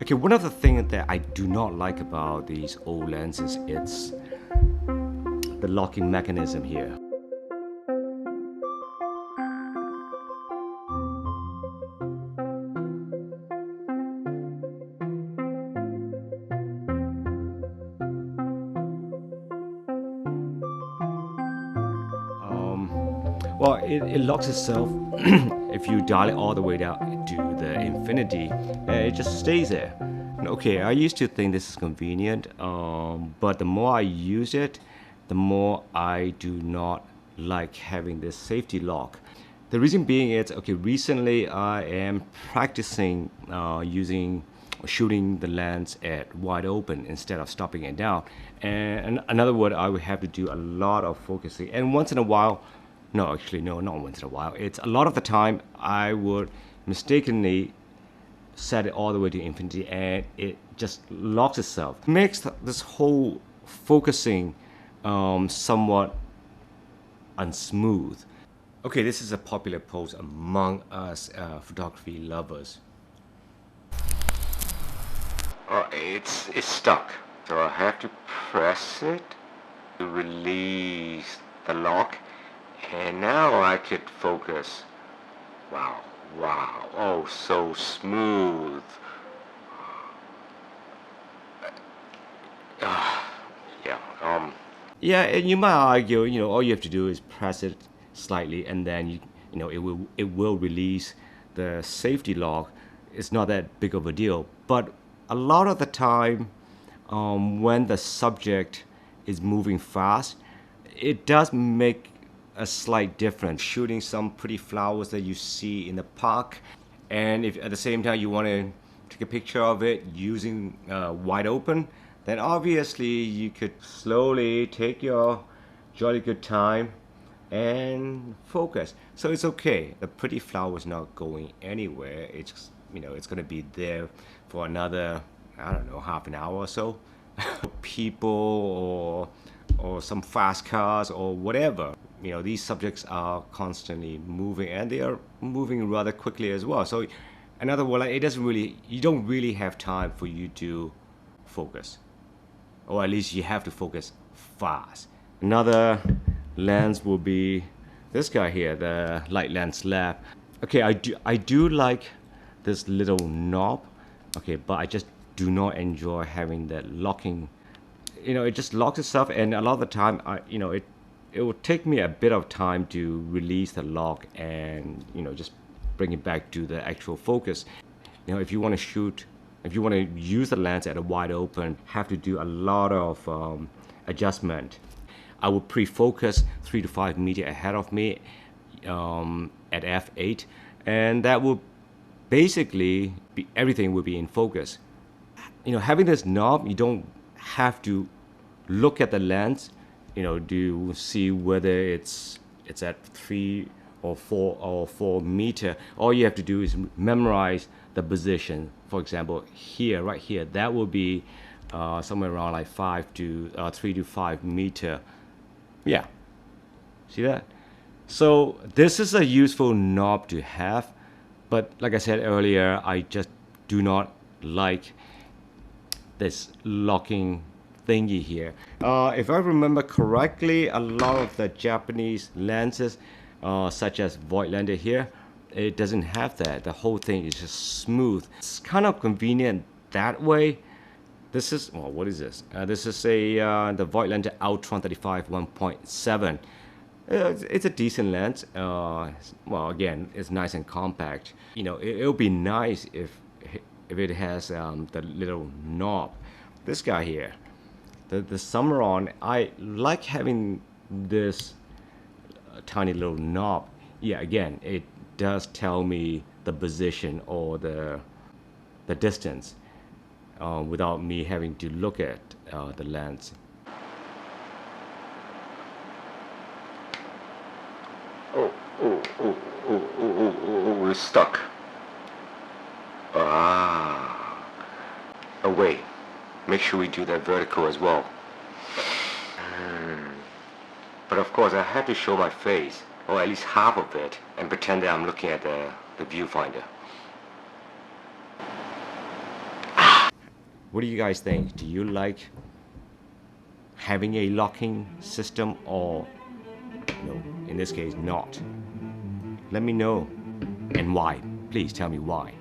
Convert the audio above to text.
Okay, one of the things that I do not like about these old lenses, it's the locking mechanism here. Well, it locks itself if you dial it all the way down to the infinity, it just stays there. And okay, I used to think this is convenient, but the more I use it, the more I do not like having this safety lock. The reason being is, okay, recently I am practicing using shooting the lens at wide open instead of stopping it down. And in other words, I would have to do a lot of focusing. And once in a while, no, actually, no, not once in a while. It's a lot of the time I would mistakenly set it all the way to infinity and it just locks itself. It makes this whole focusing somewhat unsmooth. Okay, this is a popular pose among us photography lovers. Oh, it's stuck. So I have to press it to release the lock. And now I could focus. Wow, wow, oh, so smooth. Yeah, yeah, and you might argue, all you have to do is press it slightly, and then it will release the safety lock. It's not that big of a deal, but a lot of the time, when the subject is moving fast, it does make a slight difference. Shooting some pretty flowers that you see in the park, and if at the same time you want to take a picture of it using wide open, then obviously you could slowly take your jolly good time and focus. So it's okay. The pretty flower is not going anywhere. It's gonna be there for another, I don't know, half an hour or so. People or some fast cars or whatever. These subjects are constantly moving, and they are moving rather quickly as well. So in other words, you don't really have time for you to focus, or at least you have to focus fast. Another lens will be this guy here, the Light Lens Lab. Okay, I do like this little knob, okay, but I just do not enjoy having that locking. It just locks itself, and a lot of the time it will take me a bit of time to release the lock and just bring it back to the actual focus. If you want to use the lens at a wide open, have to do a lot of adjustment. I would pre-focus 3 to 5 meters ahead of me at f8, and that will basically be everything will be in focus. Having this knob, you don't have to look at the lens, to see whether it's at 3 or 4 meter. All you have to do is memorize the position. For example, here, right here, that will be somewhere around like 3 to 5 meter. Yeah, see that? So this is a useful knob to have, but like I said earlier, I just do not like this locking thingy here. If I remember correctly, a lot of the Japanese lenses, such as Voigtlander here, it doesn't have that. The whole thing is just smooth. It's kind of convenient that way. This is, well, what is this? This is the Voigtlander Ultron 35 1.7. It's a decent lens. Well, again, it's nice and compact. It'll be nice if it has the little knob. This guy here, the Summaron, I like having this tiny little knob. Yeah, again, it does tell me the position or the distance without me having to look at the lens. We're stuck. Oh wait, make sure we do that vertical as well. But of course I have to show my face, or at least half of it, and pretend that I'm looking at the viewfinder. What do you guys think? Do you like having a locking system, or no, in this case not? Let me know, and why. Please tell me why.